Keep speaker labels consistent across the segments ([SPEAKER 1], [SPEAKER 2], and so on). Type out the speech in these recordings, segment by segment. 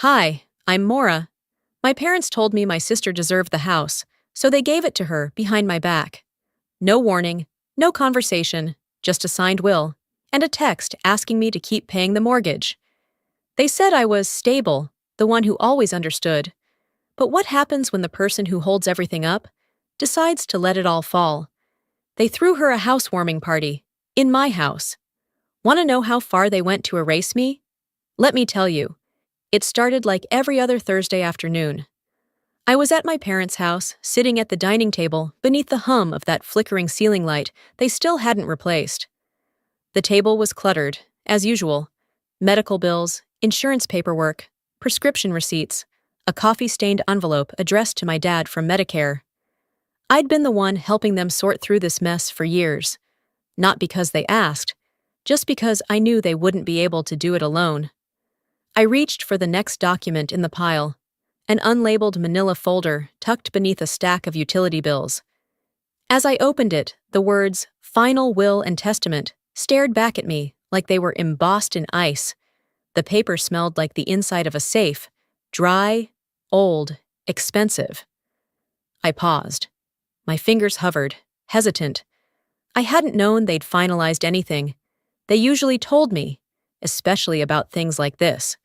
[SPEAKER 1] Hi, I'm Maura. My parents told me my sister deserved the house, so they gave it to her behind my back. No warning, no conversation, just a signed will, and a text asking me to keep paying the mortgage. They said I was stable, the one who always understood. But what happens when the person who holds everything up decides to let it all fall? They threw her a housewarming party, in my house. Want to know how far they went to erase me? Let me tell you. It started like every other Thursday afternoon. I was at my parents' house, sitting at the dining table beneath the hum of that flickering ceiling light they still hadn't replaced. The table was cluttered, as usual. Medical bills, insurance paperwork, prescription receipts, a coffee-stained envelope addressed to my dad from Medicare. I'd been the one helping them sort through this mess for years. Not because they asked, just because I knew they wouldn't be able to do it alone. I reached for the next document in the pile, an unlabeled manila folder tucked beneath a stack of utility bills. As I opened it, the words, "Final Will and Testament," stared back at me like they were embossed in ice. The paper smelled like the inside of a safe, dry, old, expensive. I paused. My fingers hovered, hesitant. I hadn't known they'd finalized anything. They usually told me, especially about things like this.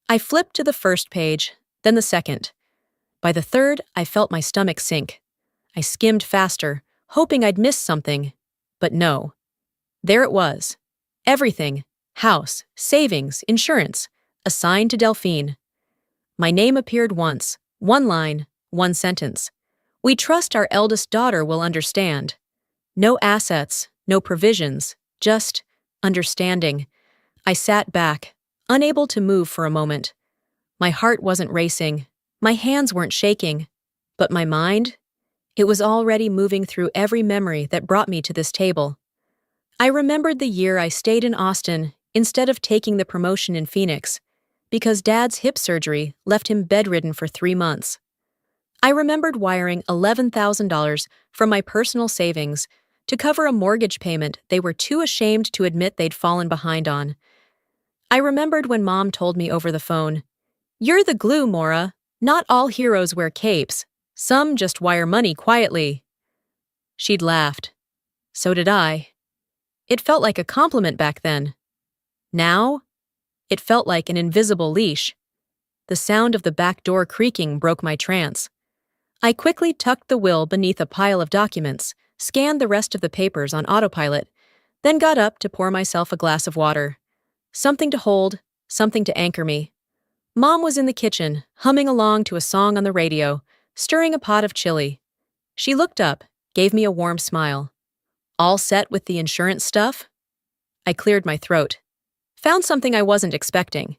[SPEAKER 1] I flipped to the first page, then the second. By the third, I felt my stomach sink. I skimmed faster, hoping I'd missed something. But no. There it was. Everything. House, savings, insurance. Assigned to Delphine. My name appeared once. One line, one sentence. We trust our eldest daughter will understand. No assets, no provisions, just understanding. I sat back, unable to move for a moment. My heart wasn't racing, my hands weren't shaking, but my mind? It was already moving through every memory that brought me to this table. I remembered the year I stayed in Austin instead of taking the promotion in Phoenix, because Dad's hip surgery left him bedridden for 3 months. I remembered wiring $11,000 from my personal savings to cover a mortgage payment they were too ashamed to admit they'd fallen behind on. I remembered when Mom told me over the phone, "You're the glue, Maura. Not all heroes wear capes. Some just wire money quietly." She'd laughed. So did I. It felt like a compliment back then. Now, it felt like an invisible leash. The sound of the back door creaking broke my trance. I quickly tucked the will beneath a pile of documents, scanned the rest of the papers on autopilot, then got up to pour myself a glass of water. Something to hold, something to anchor me. Mom was in the kitchen, humming along to a song on the radio, stirring a pot of chili. She looked up, gave me a warm smile. "All set with the insurance stuff?" I cleared my throat. Found something I wasn't expecting.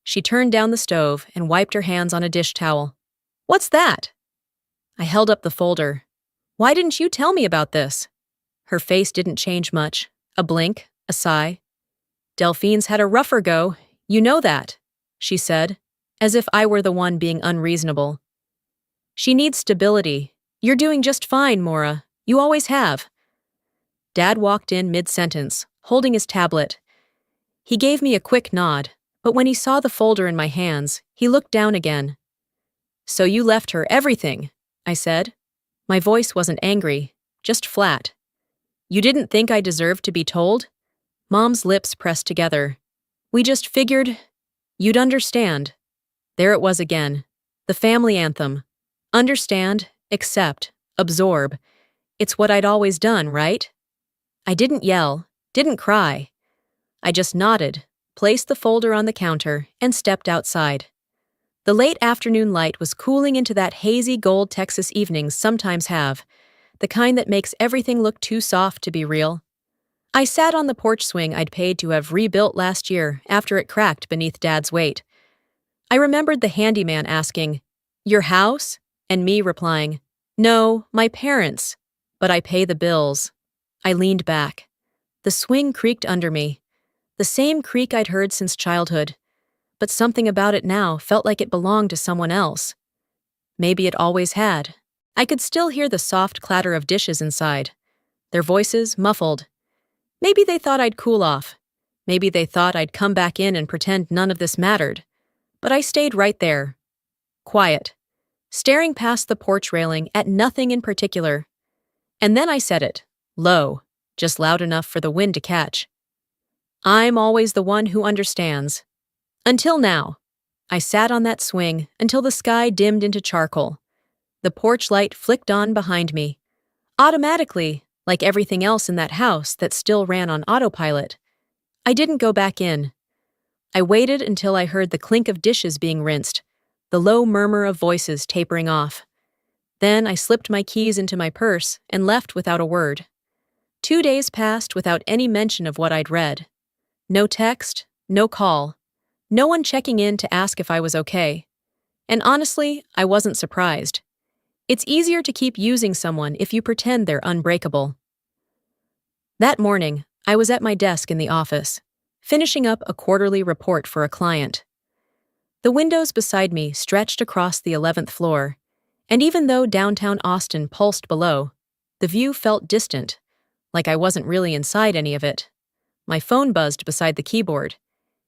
[SPEAKER 1] She turned down the stove and wiped her hands on a dish towel. "What's that?" I held up the folder. "Why didn't you tell me about this?" Her face didn't change much. A blink, a sigh. "Delphine's had a rougher go, you know that," she said, as if I were the one being unreasonable. "She needs stability. You're doing just fine, Maura. You always have." Dad walked in mid-sentence, holding his tablet. He gave me a quick nod, but when he saw the folder in my hands, he looked down again. "So you left her everything," I said. My voice wasn't angry, just flat. "You didn't think I deserved to be told?" Mom's lips pressed together. "We just figured you'd understand." There it was again. The family anthem. Understand, accept, absorb. It's what I'd always done, right? I didn't yell, didn't cry. I just nodded, placed the folder on the counter, and stepped outside. The late afternoon light was cooling into that hazy gold Texas evenings sometimes have, the kind that makes everything look too soft to be real. I sat on the porch swing I'd paid to have rebuilt last year after it cracked beneath Dad's weight. I remembered the handyman asking, "Your house?" and me replying, "No, my parents', but I pay the bills." I leaned back. The swing creaked under me, the same creak I'd heard since childhood, but something about it now felt like it belonged to someone else. Maybe it always had. I could still hear the soft clatter of dishes inside, their voices muffled. Maybe they thought I'd cool off. Maybe they thought I'd come back in and pretend none of this mattered. But I stayed right there, quiet, staring past the porch railing at nothing in particular. And then I said it, low, just loud enough for the wind to catch. I'm always the one who understands. Until now. I sat on that swing until the sky dimmed into charcoal. The porch light flicked on behind me. Automatically, like everything else in that house that still ran on autopilot. I didn't go back in. I waited until I heard the clink of dishes being rinsed, the low murmur of voices tapering off. Then I slipped my keys into my purse and left without a word. 2 days passed without any mention of what I'd read. No text, no call. No one checking in to ask if I was okay. And honestly, I wasn't surprised. It's easier to keep using someone if you pretend they're unbreakable. That morning, I was at my desk in the office, finishing up a quarterly report for a client. The windows beside me stretched across the 11th floor, and even though downtown Austin pulsed below, the view felt distant, like I wasn't really inside any of it. My phone buzzed beside the keyboard.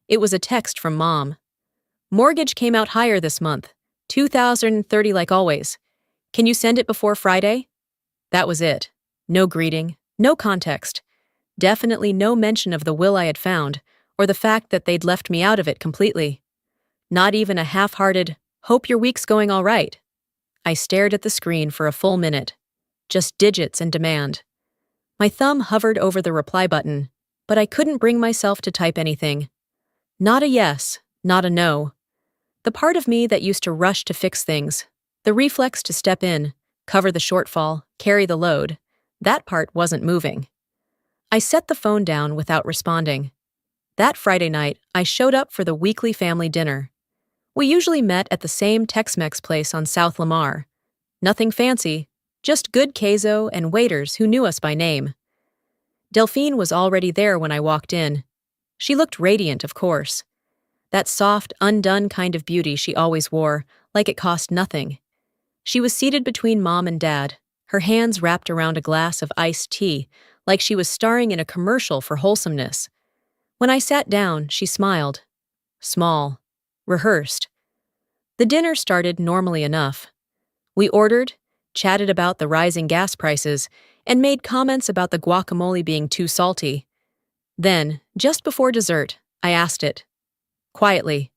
[SPEAKER 1] It was a text from Mom. Mortgage came out higher this month, $2,030 like always. Can you send it before Friday? That was it. No greeting, no context. Definitely no mention of the will I had found, or the fact that they'd left me out of it completely. Not even a half-hearted, hope your week's going all right. I stared at the screen for a full minute. Just digits and demand. My thumb hovered over the reply button, but I couldn't bring myself to type anything. Not a yes, not a no. The part of me that used to rush to fix things, the reflex to step in, cover the shortfall, carry the load, that part wasn't moving. I set the phone down without responding. That Friday night, I showed up for the weekly family dinner. We usually met at the same Tex-Mex place on South Lamar. Nothing fancy, just good queso and waiters who knew us by name. Delphine was already there when I walked in. She looked radiant, of course. That soft, undone kind of beauty she always wore, like it cost nothing. She was seated between Mom and Dad, her hands wrapped around a glass of iced tea, like she was starring in a commercial for wholesomeness. When I sat down, she smiled. Small. Rehearsed. The dinner started normally enough. We ordered, chatted about the rising gas prices, and made comments about the guacamole being too salty. Then, just before dessert, I asked it. Quietly.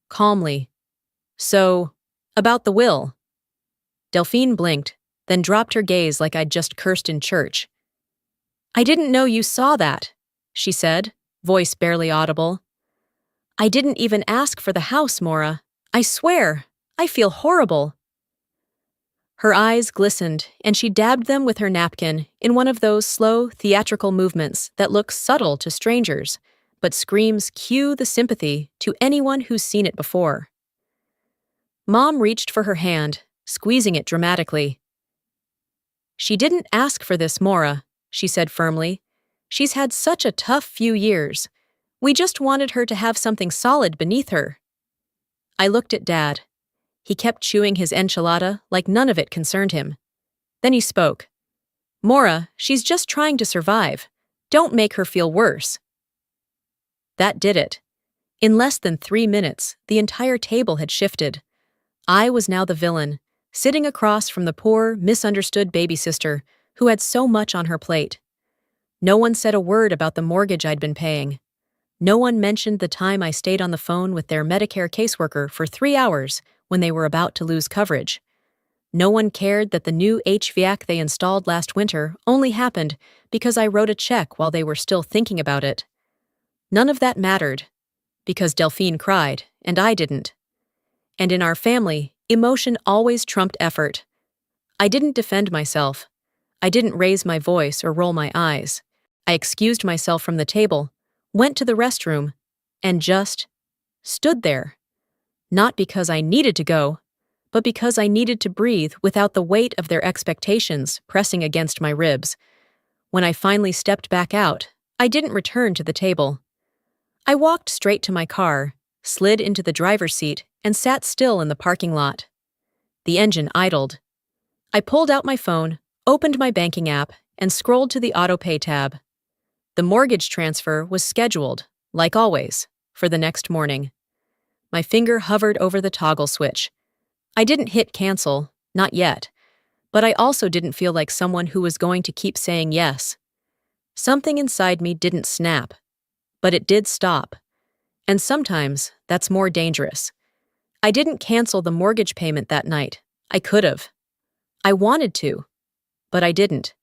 [SPEAKER 1] Calmly. So, about the will. Delphine blinked, then dropped her gaze like I'd just cursed in church. I didn't know you saw that, she said, voice barely audible. I didn't even ask for the house, Maura. I swear, I feel horrible. Her eyes glistened, and she dabbed them with her napkin in one of those slow, theatrical movements that look subtle to strangers, but screams cue the sympathy to anyone who's seen it before. Mom reached for her hand, squeezing it dramatically. She didn't ask for this, Maura, she said firmly. She's had such a tough few years. We just wanted her to have something solid beneath her. I looked at Dad. He kept chewing his enchilada like none of it concerned him. Then he spoke. Maura, she's just trying to survive. Don't make her feel worse. That did it. In less than 3 minutes, the entire table had shifted. I was now the villain, sitting across from the poor, misunderstood baby sister who had so much on her plate. No one said a word about the mortgage I'd been paying. No one mentioned the time I stayed on the phone with their Medicare caseworker for 3 hours when they were about to lose coverage. No one cared that the new HVAC they installed last winter only happened because I wrote a check while they were still thinking about it. None of that mattered, because Delphine cried, and I didn't. And in our family, emotion always trumped effort. I didn't defend myself. I didn't raise my voice or roll my eyes. I excused myself from the table, went to the restroom, and just stood there. Not because I needed to go, but because I needed to breathe without the weight of their expectations pressing against my ribs. When I finally stepped back out, I didn't return to the table. I walked straight to my car, slid into the driver's seat, and sat still in the parking lot. The engine idled. I pulled out my phone, opened my banking app, and scrolled to the auto-pay tab. The mortgage transfer was scheduled, like always, for the next morning. My finger hovered over the toggle switch. I didn't hit cancel, not yet, but I also didn't feel like someone who was going to keep saying yes. Something inside me didn't snap, but it did stop. And sometimes that's more dangerous. I didn't cancel the mortgage payment that night. I could have. I wanted to, but I didn't.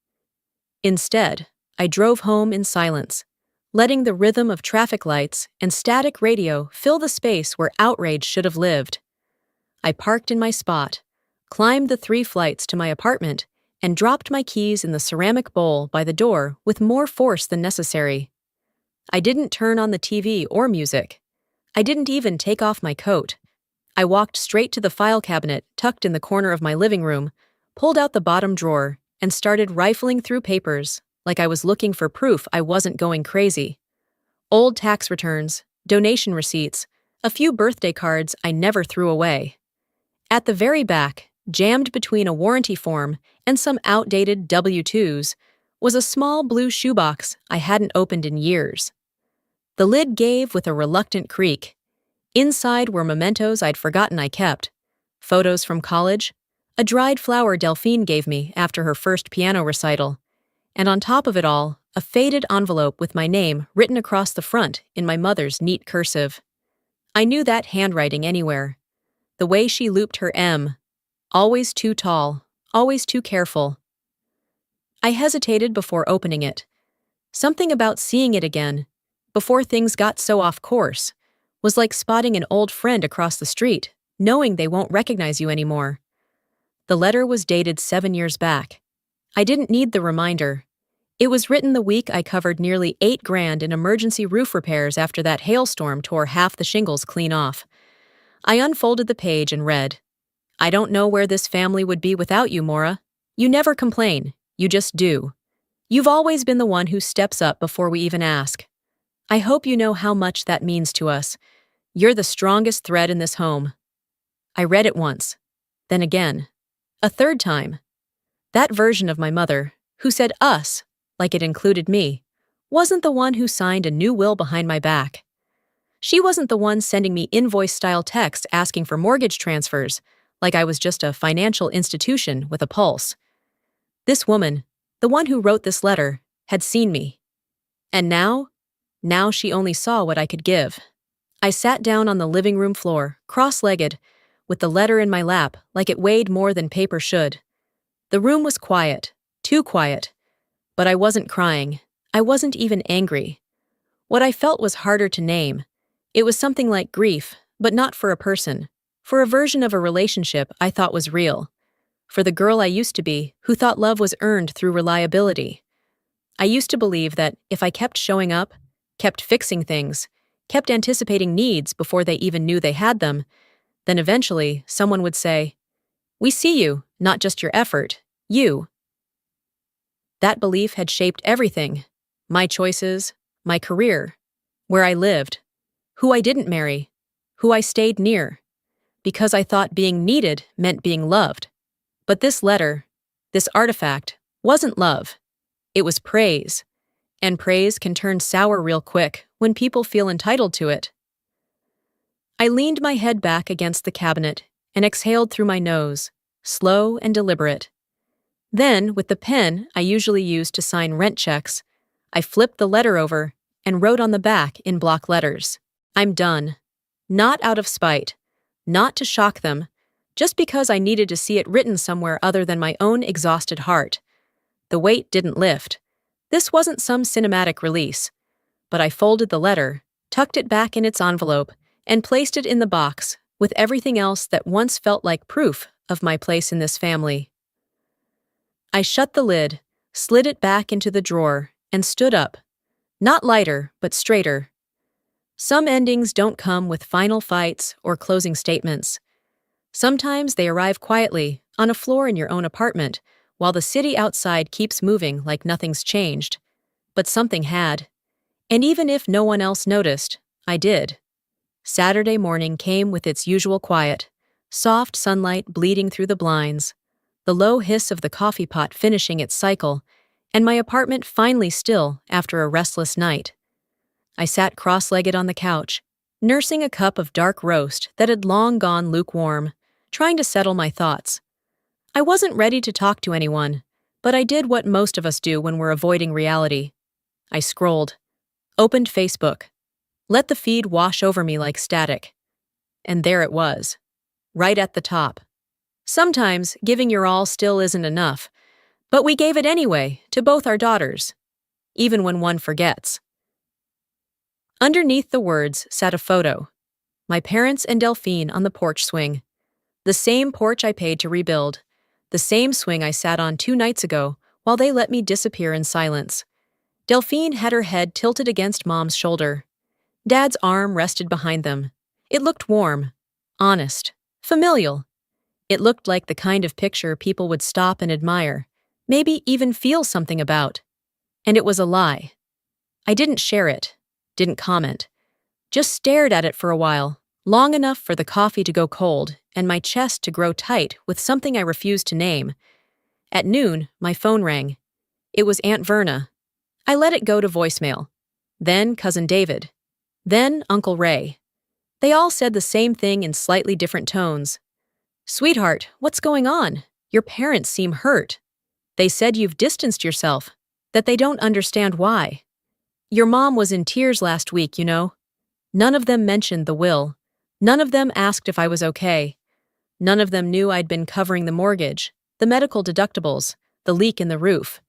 [SPEAKER 1] Instead, I drove home in silence, letting the rhythm of traffic lights and static radio fill the space where outrage should have lived. I parked in my spot, climbed the 3 flights to my apartment, and dropped my keys in the ceramic bowl by the door with more force than necessary. I didn't turn on the TV or music. I didn't even take off my coat. I walked straight to the file cabinet tucked in the corner of my living room, pulled out the bottom drawer, and started rifling through papers like I was looking for proof I wasn't going crazy. Old tax returns, donation receipts, a few birthday cards I never threw away. At the very back, jammed between a warranty form and some outdated W-2s, was a small blue shoebox I hadn't opened in years. The lid gave with a reluctant creak. Inside were mementos I'd forgotten I kept, photos from college, a dried flower Delphine gave me after her first piano recital, and on top of it all, a faded envelope with my name written across the front in my mother's neat cursive. I knew that handwriting anywhere. The way she looped her M, always too tall, always too careful. I hesitated before opening it. Something about seeing it again, before things got so off course, was like spotting an old friend across the street, knowing they won't recognize you anymore. The letter was dated 7 years back. I didn't need the reminder. It was written the week I covered nearly $8,000 in emergency roof repairs after that hailstorm tore half the shingles clean off. I unfolded the page and read, "I don't know where this family would be without you, Maura. You never complain, you just do. You've always been the one who steps up before we even ask. I hope you know how much that means to us. You're the strongest thread in this home." I read it once, then again, a third time. That version of my mother, who said us, like it included me, wasn't the one who signed a new will behind my back. She wasn't the one sending me invoice-style texts asking for mortgage transfers, like I was just a financial institution with a pulse. This woman, the one who wrote this letter, had seen me. And now she only saw what I could give. I sat down on the living room floor, cross-legged, with the letter in my lap like it weighed more than paper should. The room was quiet, too quiet. But I wasn't crying. I wasn't even angry. What I felt was harder to name. It was something like grief, but not for a person, for a version of a relationship I thought was real, for the girl I used to be who thought love was earned through reliability. I used to believe that if I kept showing up, kept fixing things, kept anticipating needs before they even knew they had them, then eventually someone would say, "We see you, not just your effort, you." That belief had shaped everything, my choices, my career, where I lived, who I didn't marry, who I stayed near, because I thought being needed meant being loved. But this letter, this artifact, wasn't love. It was praise, and praise can turn sour real quick when people feel entitled to it. I leaned my head back against the cabinet and exhaled through my nose, slow and deliberate. Then, with the pen I usually use to sign rent checks, I flipped the letter over and wrote on the back in block letters, "I'm done." Not out of spite, not to shock them, just because I needed to see it written somewhere other than my own exhausted heart. The weight didn't lift. This wasn't some cinematic release. But I folded the letter, tucked it back in its envelope, and placed it in the box with everything else that once felt like proof of my place in this family. I shut the lid, slid it back into the drawer, and stood up. Not lighter, but straighter. Some endings don't come with final fights or closing statements. Sometimes they arrive quietly, on a floor in your own apartment, while the city outside keeps moving like nothing's changed. But something had. And even if no one else noticed, I did. Saturday morning came with its usual quiet, soft sunlight bleeding through the blinds, the low hiss of the coffee pot finishing its cycle, and my apartment finally still after a restless night. I sat cross-legged on the couch, nursing a cup of dark roast that had long gone lukewarm, trying to settle my thoughts. I wasn't ready to talk to anyone, but I did what most of us do when we're avoiding reality. I scrolled, opened Facebook, let the feed wash over me like static. And there it was, right at the top. Sometimes giving your all still isn't enough, but we gave it anyway to both our daughters, even when one forgets. Underneath the words sat a photo. My parents and Delphine on the porch swing. The same porch I paid to rebuild. The same swing I sat on 2 nights ago while they let me disappear in silence. Delphine had her head tilted against Mom's shoulder. Dad's arm rested behind them. It looked warm, honest, familial. It looked like the kind of picture people would stop and admire, maybe even feel something about. And it was a lie. I didn't share it, didn't comment. Just stared at it for a while, long enough for the coffee to go cold and my chest to grow tight with something I refused to name. At noon, my phone rang. It was Aunt Verna. I let it go to voicemail. Then Cousin David. Then Uncle Ray. They all said the same thing in slightly different tones. "Sweetheart, what's going on? Your parents seem hurt. They said you've distanced yourself, that they don't understand why. Your mom was in tears last week, you know." None of them mentioned the will. None of them asked if I was okay. None of them knew I'd been covering the mortgage, the medical deductibles, the leak in the roof.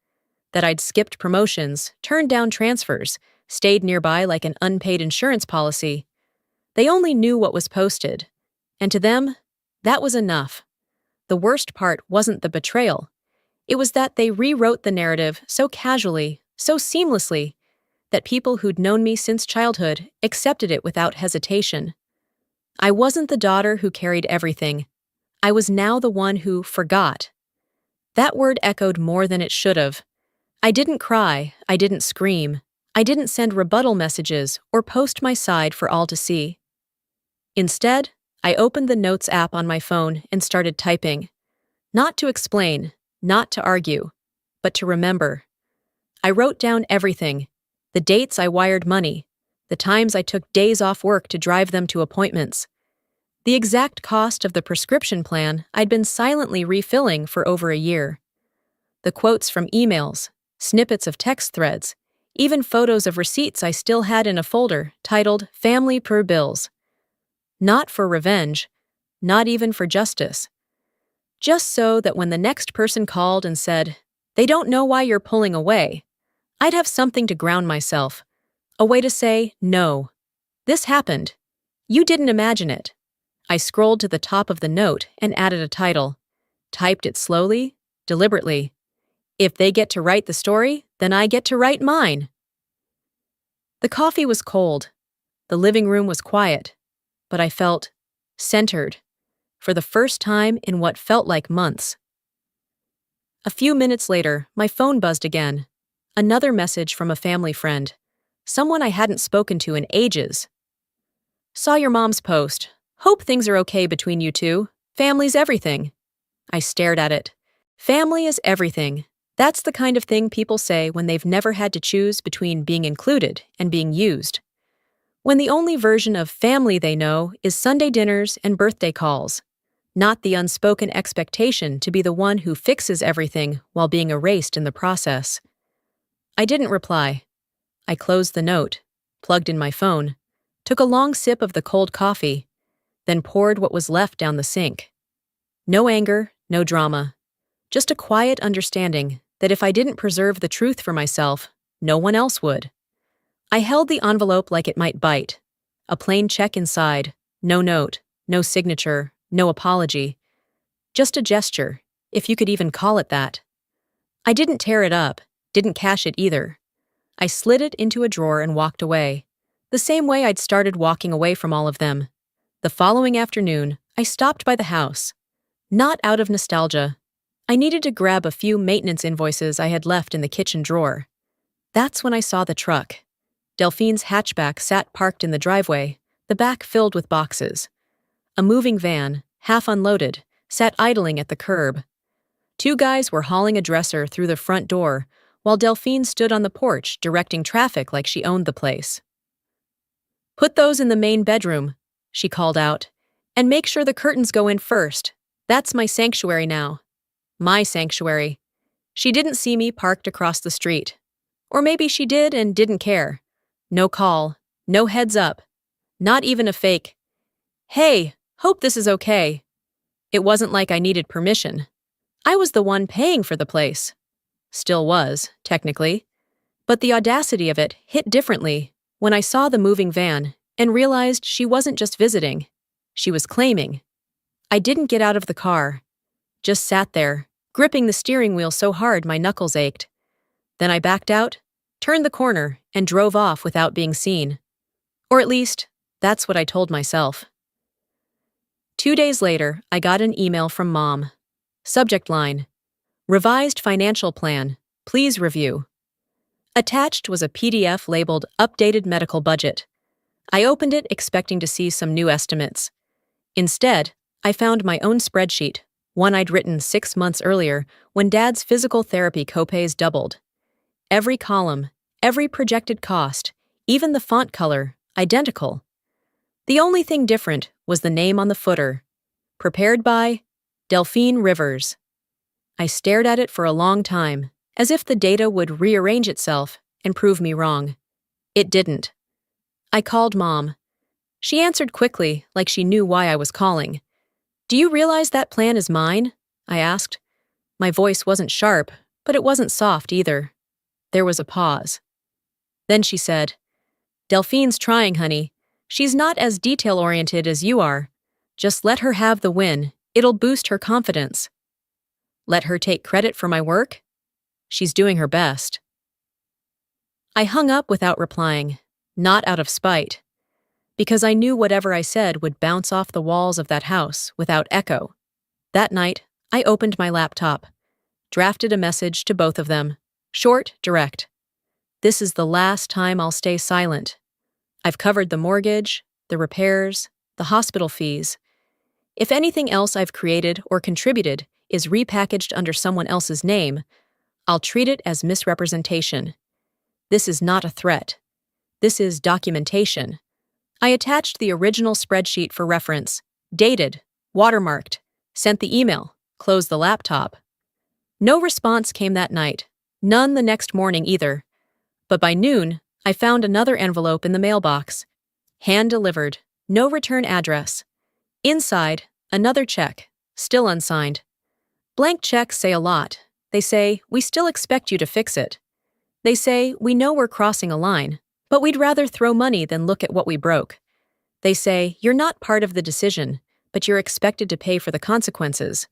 [SPEAKER 1] That I'd skipped promotions, turned down transfers, stayed nearby like an unpaid insurance policy. They only knew what was posted. And to them, that was enough. The worst part wasn't the betrayal. It was that they rewrote the narrative so casually, so seamlessly, that people who'd known me since childhood accepted it without hesitation. I wasn't the daughter who carried everything. I was now the one who forgot. That word echoed more than it should have. I didn't cry, I didn't scream, I didn't send rebuttal messages or post my side for all to see. Instead, I opened the Notes app on my phone and started typing. Not to explain, not to argue, but to remember. I wrote down everything, the dates I wired money, the times I took days off work to drive them to appointments, the exact cost of the prescription plan I'd been silently refilling for over a year, the quotes from emails, snippets of text threads, even photos of receipts I still had in a folder titled Family Per Bills. Not for revenge, not even for justice. Just so that when the next person called and said, "They don't know why you're pulling away," I'd have something to ground myself, a way to say, "No, this happened. You didn't imagine it." I scrolled to the top of the note and added a title. Typed it slowly, deliberately. If they get to write the story, then I get to write mine. The coffee was cold. The living room was quiet. But I felt centered, for the first time in what felt like months. A few minutes later, my phone buzzed again. Another message from a family friend, someone I hadn't spoken to in ages. "Saw your mom's post. Hope things are okay between you two. Family's everything." I stared at it. Family is everything. That's the kind of thing people say when they've never had to choose between being included and being used. When the only version of family they know is Sunday dinners and birthday calls, not the unspoken expectation to be the one who fixes everything while being erased in the process. I didn't reply. I closed the note, plugged in my phone, took a long sip of the cold coffee, then poured what was left down the sink. No anger, no drama, just a quiet understanding that if I didn't preserve the truth for myself, no one else would. I held the envelope like it might bite. A plain check inside, no note, no signature, no apology. Just a gesture, if you could even call it that. I didn't tear it up, didn't cash it either. I slid it into a drawer and walked away, the same way I'd started walking away from all of them. The following afternoon, I stopped by the house. Not out of nostalgia. I needed to grab a few maintenance invoices I had left in the kitchen drawer. That's when I saw the truck. Delphine's hatchback sat parked in the driveway, the back filled with boxes. A moving van, half unloaded, sat idling at the curb. 2 guys were hauling a dresser through the front door, while Delphine stood on the porch directing traffic like she owned the place. Put those in the main bedroom, she called out. And make sure the curtains go in first. That's my sanctuary now. My sanctuary. She didn't see me parked across the street. Or maybe she did and didn't care. No call, no heads up, not even a fake, "Hey, hope this is okay." It wasn't like I needed permission. I was the one paying for the place. Still was, technically. But the audacity of it hit differently when I saw the moving van and realized she wasn't just visiting. She was claiming. I didn't get out of the car. Just sat there, gripping the steering wheel so hard my knuckles ached. Then I backed out, turned the corner, and drove off without being seen. Or at least, that's what I told myself. 2 days later, I got an email from Mom. Subject line: Revised financial plan. Please review. Attached was a PDF labeled Updated Medical Budget. I opened it expecting to see some new estimates. Instead, I found my own spreadsheet, one I'd written 6 months earlier when Dad's physical therapy copays doubled. Every column, every projected cost, even the font color, identical. The only thing different was the name on the footer. Prepared by Delphine Rivers. I stared at it for a long time, as if the data would rearrange itself and prove me wrong. It didn't. I called Mom. She answered quickly, like she knew why I was calling. "Do you realize that plan is mine?" I asked. My voice wasn't sharp, but it wasn't soft either. There was a pause. Then she said, "Delphine's trying, honey. She's not as detail-oriented as you are. Just let her have the win. It'll boost her confidence." Let her take credit for my work? She's doing her best. I hung up without replying, not out of spite, because I knew whatever I said would bounce off the walls of that house without echo. That night, I opened my laptop, drafted a message to both of them, short, direct. This is the last time I'll stay silent. I've covered the mortgage, the repairs, the hospital fees. If anything else I've created or contributed is repackaged under someone else's name, I'll treat it as misrepresentation. This is not a threat. This is documentation. I attached the original spreadsheet for reference, dated, watermarked, sent the email, closed the laptop. No response came that night, none the next morning either. But by noon, I found another envelope in the mailbox. Hand-delivered, no return address. Inside, another check, still unsigned. Blank checks say a lot. They say, "We still expect you to fix it." They say, "We know we're crossing a line, but we'd rather throw money than look at what we broke." They say, "You're not part of the decision, but you're expected to pay for the consequences."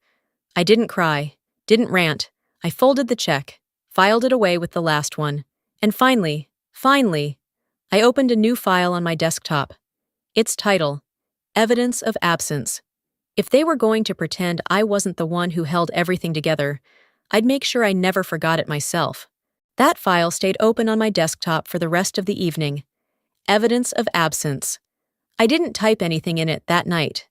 [SPEAKER 1] I didn't cry, didn't rant. I folded the check, filed it away with the last one, and finally, I opened a new file on my desktop. Its title, Evidence of Absence. If they were going to pretend I wasn't the one who held everything together, I'd make sure I never forgot it myself. That file stayed open on my desktop for the rest of the evening. Evidence of Absence. I didn't type anything in it that night.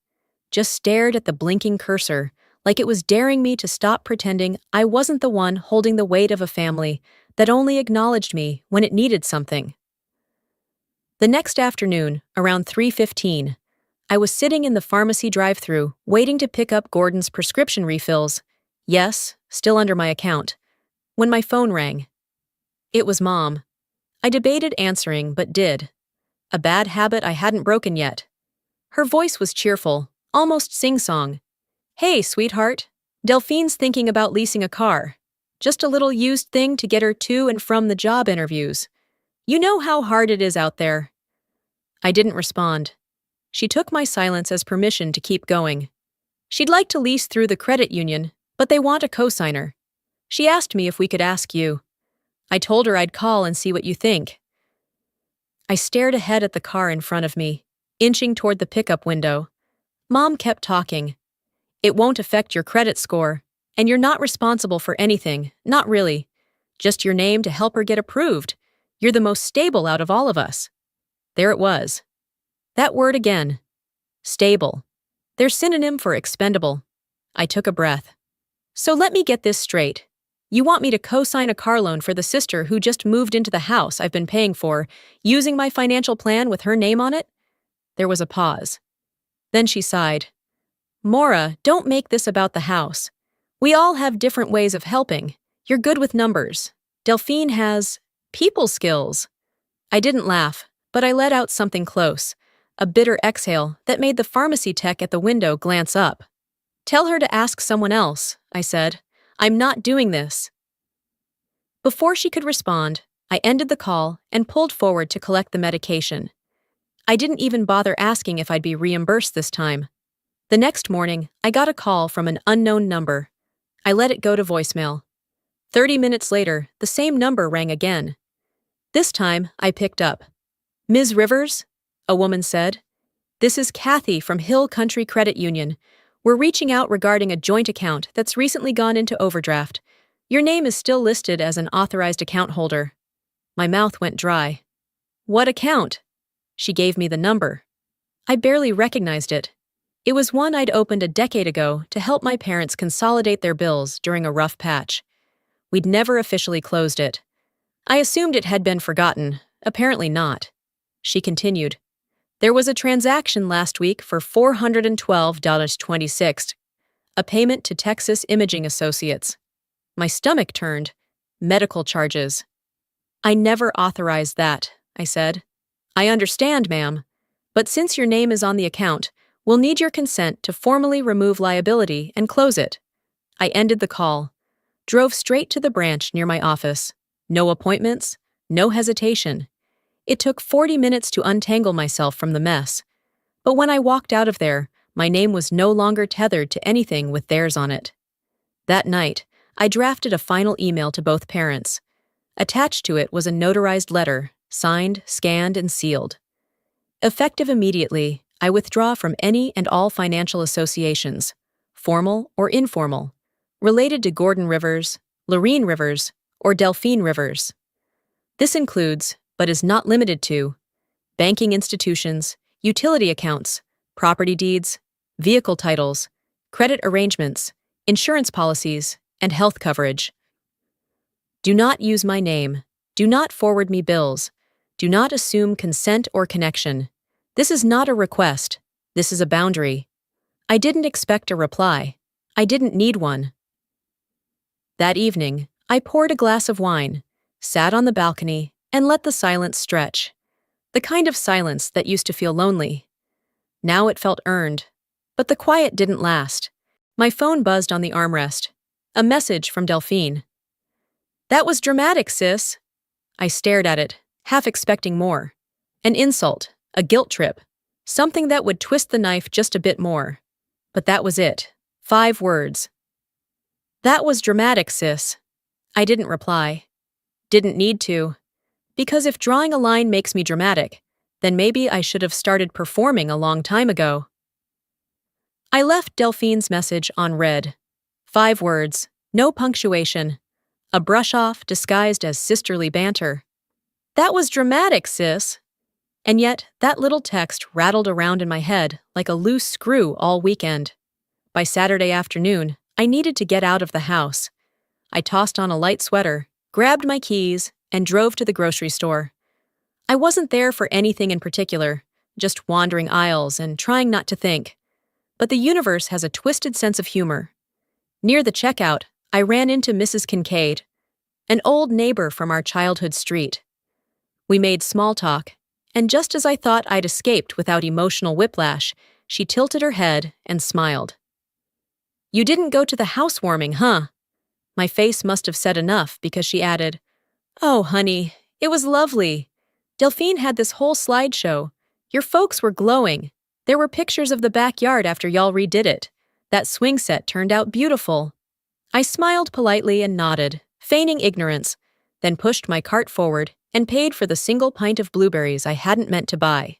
[SPEAKER 1] Just stared at the blinking cursor, like it was daring me to stop pretending I wasn't the one holding the weight of a family that only acknowledged me when it needed something. The next afternoon, around 3:15, I was sitting in the pharmacy drive-thru, waiting to pick up Gordon's prescription refills. Yes, still under my account. When my phone rang. It was Mom. I debated answering, but did. A bad habit I hadn't broken yet. Her voice was cheerful, almost sing-song. "Hey, sweetheart. Delphine's thinking about leasing a car. Just a little used thing to get her to and from the job interviews. You know how hard it is out there." I didn't respond. She took my silence as permission to keep going. She'd like to lease through the credit union, but they want a cosigner. She asked me if we could ask you. I told her I'd call and see what you think. I stared ahead at the car in front of me, inching toward the pickup window. Mom kept talking. "It won't affect your credit score, and you're not responsible for anything, not really. Just your name to help her get approved. You're the most stable out of all of us." There it was. That word again. Stable. Their synonym for expendable. I took a breath. "So let me get this straight. You want me to co-sign a car loan for the sister who just moved into the house I've been paying for, using my financial plan with her name on it? There was a pause. Then she sighed. Maura, don't make this about the house. We all have different ways of helping. You're good with numbers. Delphine has people skills. I didn't laugh, but I let out something close, a bitter exhale that made the pharmacy tech at the window glance up. Tell her to ask someone else, I said. I'm not doing this. Before she could respond, I ended the call and pulled forward to collect the medication. I didn't even bother asking if I'd be reimbursed this time. The next morning, I got a call from an unknown number. I let it go to voicemail. 30 minutes later, the same number rang again. This time, I picked up. Ms. Rivers? A woman said. This is Kathy from Hill Country Credit Union. We're reaching out regarding a joint account that's recently gone into overdraft. Your name is still listed as an authorized account holder. My mouth went dry. What account? She gave me the number. I barely recognized it. It was one I'd opened a decade ago to help my parents consolidate their bills during a rough patch. We'd never officially closed it. I assumed it had been forgotten. Apparently not. She continued. There was a transaction last week for $412.26, a payment to Texas Imaging Associates. My stomach turned. Medical charges. I never authorized that, I said. I understand, ma'am, but since your name is on the account, we'll need your consent to formally remove liability and close it. I ended the call, drove straight to the branch near my office. No appointments, no hesitation. It took 40 minutes to untangle myself from the mess. But when I walked out of there, my name was no longer tethered to anything with theirs on it. That night, I drafted a final email to both parents. Attached to it was a notarized letter, signed, scanned, and sealed. Effective immediately, I withdraw from any and all financial associations, formal or informal, related to Gordon Rivers, Lorene Rivers, or Delphine Rivers. This includes, but is not limited to, banking institutions, utility accounts, property deeds, vehicle titles, credit arrangements, insurance policies, and health coverage. Do not use my name. Do not forward me bills. Do not assume consent or connection. This is not a request. This is a boundary. I didn't expect a reply. I didn't need one. That evening, I poured a glass of wine, sat on the balcony, and let the silence stretch. The kind of silence that used to feel lonely. Now it felt earned. But the quiet didn't last. My phone buzzed on the armrest. A message from Delphine. That was dramatic, sis. I stared at it, half expecting more. An insult, a guilt trip, something that would twist the knife just a bit more. But that was it. 5 words. That was dramatic, sis. I didn't reply. Didn't need to. Because if drawing a line makes me dramatic, then maybe I should have started performing a long time ago. I left Delphine's message on read. 5 words, no punctuation. A brush-off disguised as sisterly banter. That was dramatic, sis. And yet, that little text rattled around in my head like a loose screw all weekend. By Saturday afternoon, I needed to get out of the house. I tossed on a light sweater, grabbed my keys, and drove to the grocery store. I wasn't there for anything in particular, just wandering aisles and trying not to think. But the universe has a twisted sense of humor. Near the checkout, I ran into Mrs. Kincaid, an old neighbor from our childhood street. We made small talk, and just as I thought I'd escaped without emotional whiplash, she tilted her head and smiled. You didn't go to the housewarming, huh? My face must have said enough because she added, Oh, honey, it was lovely. Delphine had this whole slideshow. Your folks were glowing. There were pictures of the backyard after y'all redid it. That swing set turned out beautiful. I smiled politely and nodded, feigning ignorance, then pushed my cart forward and paid for the single pint of blueberries I hadn't meant to buy.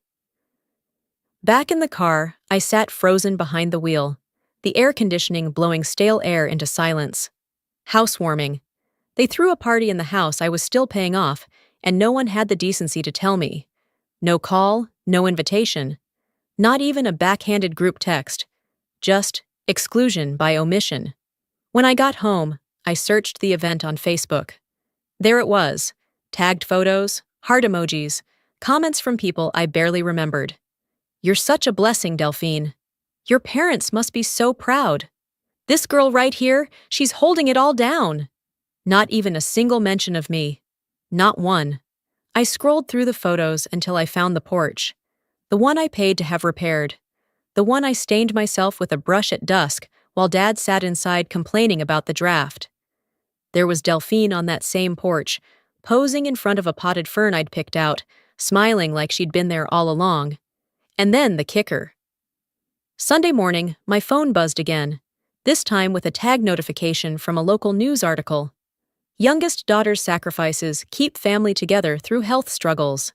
[SPEAKER 1] Back in the car, I sat frozen behind the wheel, the air conditioning blowing stale air into silence. Housewarming. They threw a party in the house I was still paying off, and no one had the decency to tell me. No call, no invitation. Not even a backhanded group text. Just exclusion by omission. When I got home, I searched the event on Facebook. There it was. Tagged photos, heart emojis, comments from people I barely remembered. "You're such a blessing, Delphine. Your parents must be so proud. This girl right here, she's holding it all down." Not even a single mention of me. Not one. I scrolled through the photos until I found the porch. The one I paid to have repaired. The one I stained myself with a brush at dusk while Dad sat inside complaining about the draft. There was Delphine on that same porch, posing in front of a potted fern I'd picked out, smiling like she'd been there all along. And then the kicker. Sunday morning, my phone buzzed again, this time with a tag notification from a local news article. Youngest daughter's sacrifices keep family together through health struggles.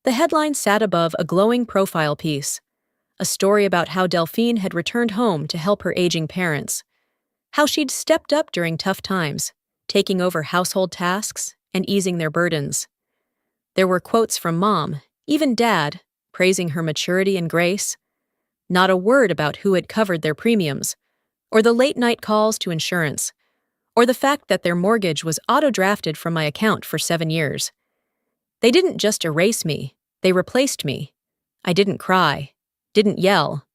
[SPEAKER 1] The headline sat above a glowing profile piece, a story about how Delphine had returned home to help her aging parents, how she'd stepped up during tough times, taking over household tasks and easing their burdens. There were quotes from Mom, even Dad, praising her maturity and grace. Not a word about who had covered their premiums, or the late-night calls to insurance, or the fact that their mortgage was auto-drafted from my account for 7 years. They didn't just erase me, they replaced me. I didn't cry, didn't yell.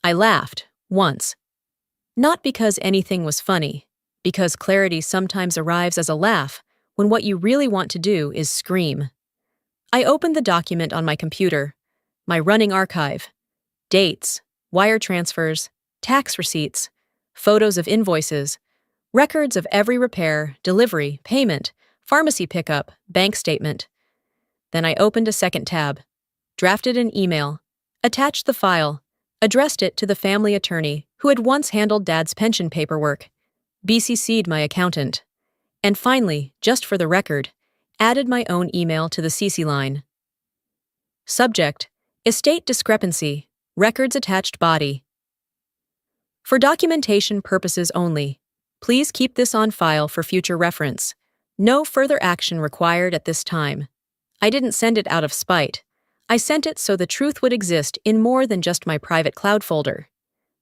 [SPEAKER 1] I laughed, once. Not because anything was funny, because clarity sometimes arrives as a laugh when what you really want to do is scream. I opened the document on my computer, my running archive. Dates, wire transfers, tax receipts, photos of invoices, records of every repair, delivery, payment, pharmacy pickup, bank statement. Then I opened a second tab, drafted an email, attached the file, addressed it to the family attorney who had once handled Dad's pension paperwork, BCC'd my accountant, and finally, just for the record, added my own email to the CC line. Subject: Estate discrepancy, records attached body. For documentation purposes only, please keep this on file for future reference. No further action required at this time. I didn't send it out of spite. I sent it so the truth would exist in more than just my private cloud folder.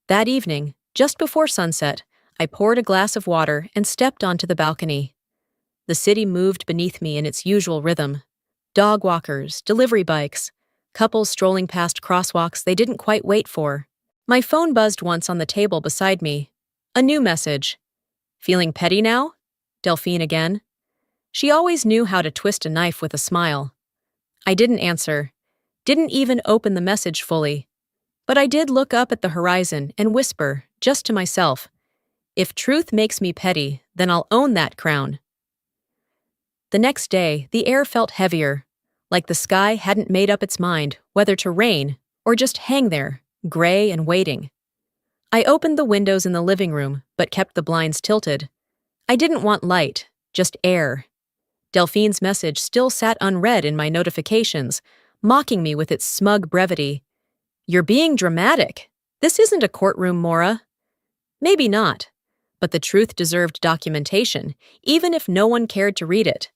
[SPEAKER 1] That evening, just before sunset, I poured a glass of water and stepped onto the balcony. The city moved beneath me in its usual rhythm. Dog walkers, delivery bikes, couples strolling past crosswalks they didn't quite wait for. My phone buzzed once on the table beside me. A new message. "Feeling petty now?" Delphine again. She always knew how to twist a knife with a smile. I didn't answer, didn't even open the message fully. But I did look up at the horizon and whisper, just to myself, "If truth makes me petty, then I'll own that crown." The next day, the air felt heavier, like the sky hadn't made up its mind whether to rain or just hang there, gray and waiting. I opened the windows in the living room, but kept the blinds tilted. I didn't want light, just air. Delphine's message still sat unread in my notifications, mocking me with its smug brevity. "You're being dramatic. This isn't a courtroom, Maura." Maybe not, but the truth deserved documentation, even if no one cared to read it.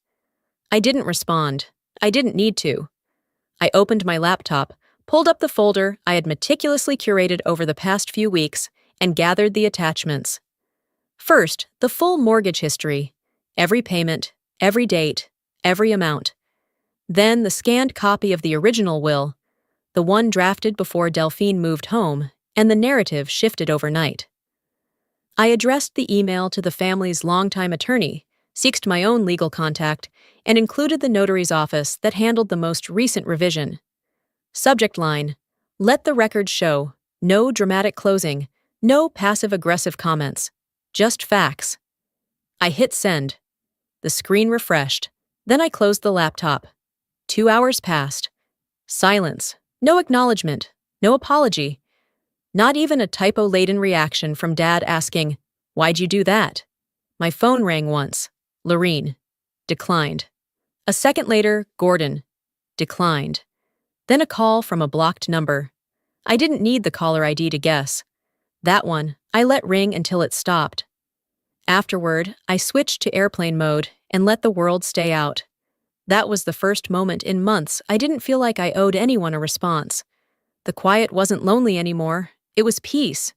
[SPEAKER 1] I didn't respond. I didn't need to. I opened my laptop, pulled up the folder I had meticulously curated over the past few weeks, and gathered the attachments. First, the full mortgage history, every payment, every date, every amount. Then the scanned copy of the original will, the one drafted before Delphine moved home, and the narrative shifted overnight. I addressed the email to the family's longtime attorney, seeked my own legal contact, and included the notary's office that handled the most recent revision. Subject line: "Let the record show. No dramatic closing. No passive-aggressive comments. Just facts." I hit send. The screen refreshed. Then I closed the laptop. 2 hours passed. Silence. No acknowledgement. No apology. Not even a typo-laden reaction from Dad asking, "Why'd you do that?" My phone rang once. Lorene. Declined. A second later, Gordon. Declined. Then a call from a blocked number. I didn't need the caller ID to guess. That one, I let ring until it stopped. Afterward, I switched to airplane mode and let the world stay out. That was the first moment in months I didn't feel like I owed anyone a response. The quiet wasn't lonely anymore. It was peace.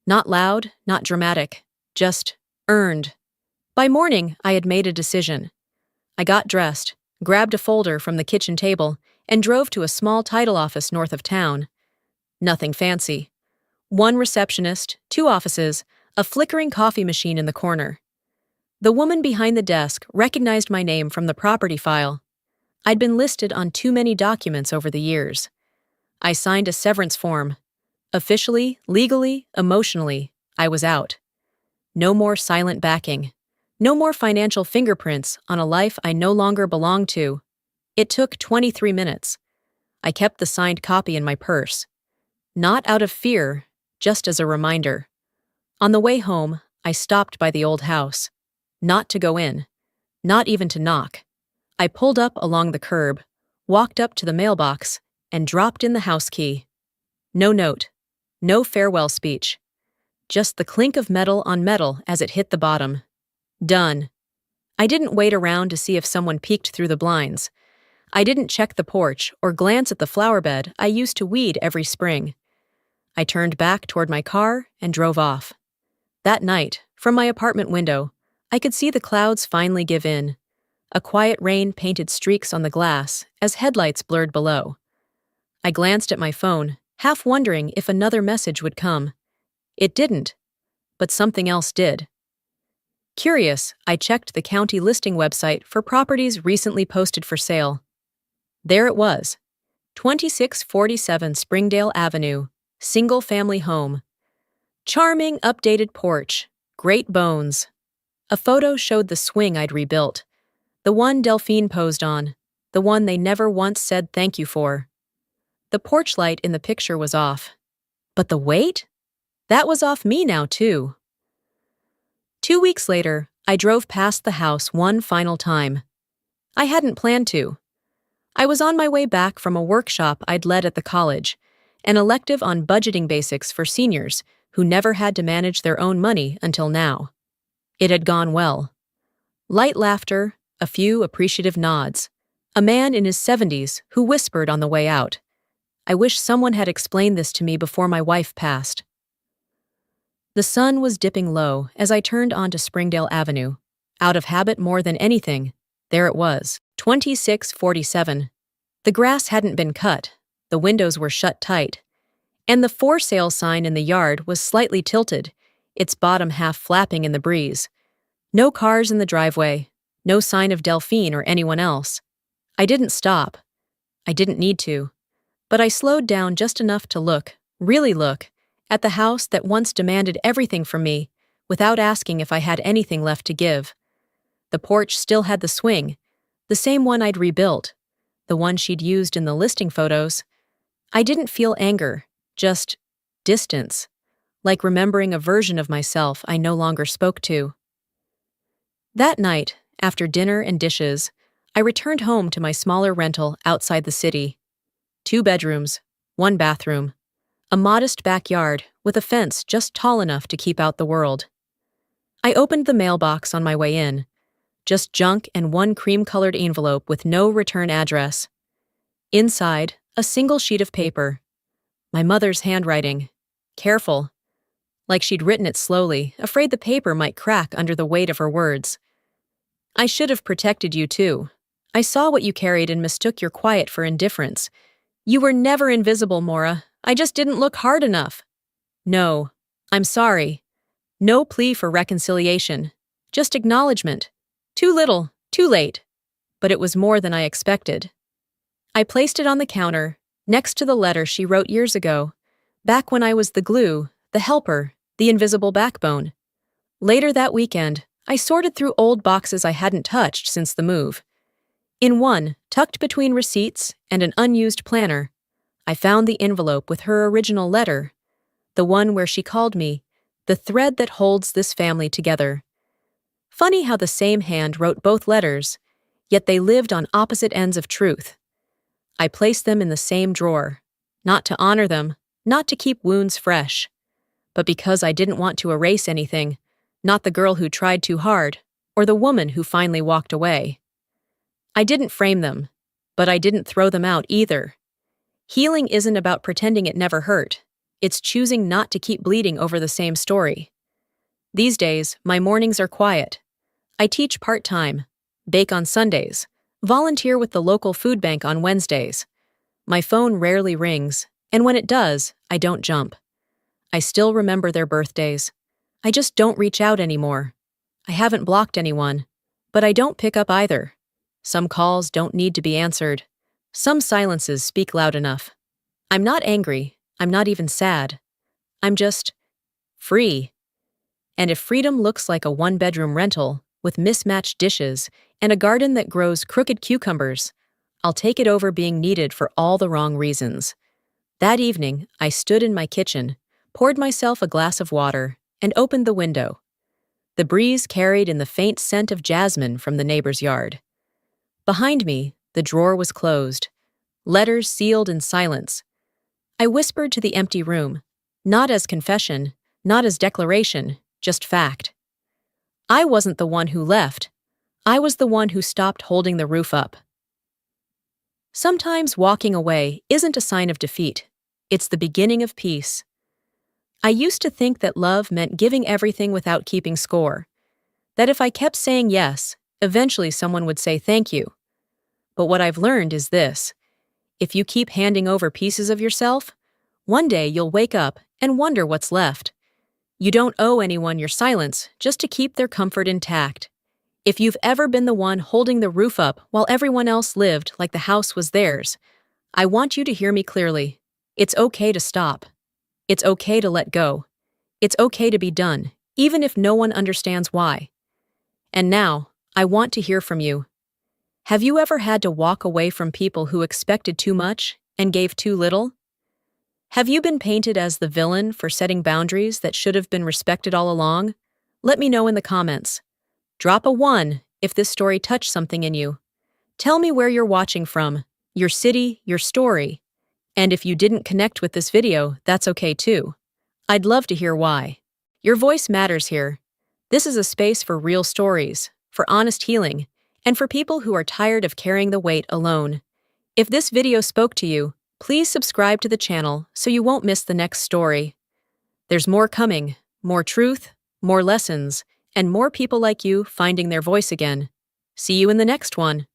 [SPEAKER 1] Not loud, not dramatic. Just earned. By morning, I had made a decision. I got dressed, grabbed a folder from the kitchen table, and drove to a small title office north of town. Nothing fancy. One receptionist, two offices, a flickering coffee machine in the corner. The woman behind the desk recognized my name from the property file. I'd been listed on too many documents over the years. I signed a severance form. Officially, legally, emotionally, I was out. No more silent backing. No more financial fingerprints on a life I no longer belonged to. It took 23 minutes. I kept the signed copy in my purse. Not out of fear, just as a reminder. On the way home, I stopped by the old house. Not to go in. Not even to knock. I pulled up along the curb, walked up to the mailbox, and dropped in the house key. No note. No farewell speech. Just the clink of metal on metal as it hit the bottom. Done. I didn't wait around to see if someone peeked through the blinds. I didn't check the porch or glance at the flower bed I used to weed every spring. I turned back toward my car and drove off. That night, from my apartment window, I could see the clouds finally give in. A quiet rain painted streaks on the glass as headlights blurred below. I glanced at my phone, half wondering if another message would come. It didn't, but something else did. Curious, I checked the county listing website for properties recently posted for sale. There it was, 2647 Springdale Avenue, single-family home. Charming, updated porch, great bones. A photo showed the swing I'd rebuilt, the one Delphine posed on, the one they never once said thank you for. The porch light in the picture was off. But the weight? That was off me now, too. 2 weeks later, I drove past the house one final time. I hadn't planned to. I was on my way back from a workshop I'd led at the college, an elective on budgeting basics for seniors who never had to manage their own money until now. It had gone well. Light laughter, a few appreciative nods. A man in his 70s who whispered on the way out, "I wish someone had explained this to me before my wife passed." The sun was dipping low as I turned onto Springdale Avenue. Out of habit more than anything, there it was, 2647. The grass hadn't been cut, the windows were shut tight, and the for sale sign in the yard was slightly tilted, its bottom half flapping in the breeze. No cars in the driveway, no sign of Delphine or anyone else. I didn't stop. I didn't need to. But I slowed down just enough to look, really look, at the house that once demanded everything from me, without asking if I had anything left to give. The porch still had the swing, the same one I'd rebuilt, the one she'd used in the listing photos. I didn't feel anger, just distance, like remembering a version of myself I no longer spoke to. That night, after dinner and dishes, I returned home to my smaller rental outside the city. 2 bedrooms, 1 bathroom. A modest backyard with a fence just tall enough to keep out the world. I opened the mailbox on my way in. Just junk and 1 cream-colored envelope with no return address. Inside, a single sheet of paper. My mother's handwriting. Careful. Like she'd written it slowly, afraid the paper might crack under the weight of her words. "I should have protected you, too. I saw what you carried and mistook your quiet for indifference. You were never invisible, Maura. I just didn't look hard enough. No, I'm sorry. No plea for reconciliation. Just acknowledgement. Too little, too late. But it was more than I expected." I placed it on the counter, next to the letter she wrote years ago, back when I was the glue, the helper, the invisible backbone. Later that weekend, I sorted through old boxes I hadn't touched since the move. In one, tucked between receipts and an unused planner, I found the envelope with her original letter, the one where she called me, the thread that holds this family together. Funny how the same hand wrote both letters, yet they lived on opposite ends of truth. I placed them in the same drawer, not to honor them, not to keep wounds fresh, but because I didn't want to erase anything, not the girl who tried too hard, or the woman who finally walked away. I didn't frame them, but I didn't throw them out either. Healing isn't about pretending it never hurt. It's choosing not to keep bleeding over the same story. These days, my mornings are quiet. I teach part-time, bake on Sundays, volunteer with the local food bank on Wednesdays. My phone rarely rings, and when it does, I don't jump. I still remember their birthdays. I just don't reach out anymore. I haven't blocked anyone, but I don't pick up either. Some calls don't need to be answered. Some silences speak loud enough. I'm not angry. I'm not even sad. I'm just free. And if freedom looks like a one-bedroom rental with mismatched dishes and a garden that grows crooked cucumbers, I'll take it over being needed for all the wrong reasons. That evening, I stood in my kitchen, poured myself a glass of water, and opened the window. The breeze carried in the faint scent of jasmine from the neighbor's yard. Behind me, the drawer was closed, letters sealed in silence. I whispered to the empty room, not as confession, not as declaration, just fact. I wasn't the one who left. I was the one who stopped holding the roof up. Sometimes walking away isn't a sign of defeat. It's the beginning of peace. I used to think that love meant giving everything without keeping score. That if I kept saying yes, eventually someone would say thank you. But what I've learned is this. If you keep handing over pieces of yourself, one day you'll wake up and wonder what's left. You don't owe anyone your silence just to keep their comfort intact. If you've ever been the one holding the roof up while everyone else lived like the house was theirs, I want you to hear me clearly. It's okay to stop. It's okay to let go. It's okay to be done, even if no one understands why. And now, I want to hear from you. Have you ever had to walk away from people who expected too much and gave too little? Have you been painted as the villain for setting boundaries that should have been respected all along? Let me know in the comments. Drop a 1 if this story touched something in you. Tell me where you're watching from, your city, your story. And if you didn't connect with this video, that's okay too. I'd love to hear why. Your voice matters here. This is a space for real stories, for honest healing, and for people who are tired of carrying the weight alone. If this video spoke to you, please subscribe to the channel so you won't miss the next story. There's more coming, more truth, more lessons, and more people like you finding their voice again. See you in the next one.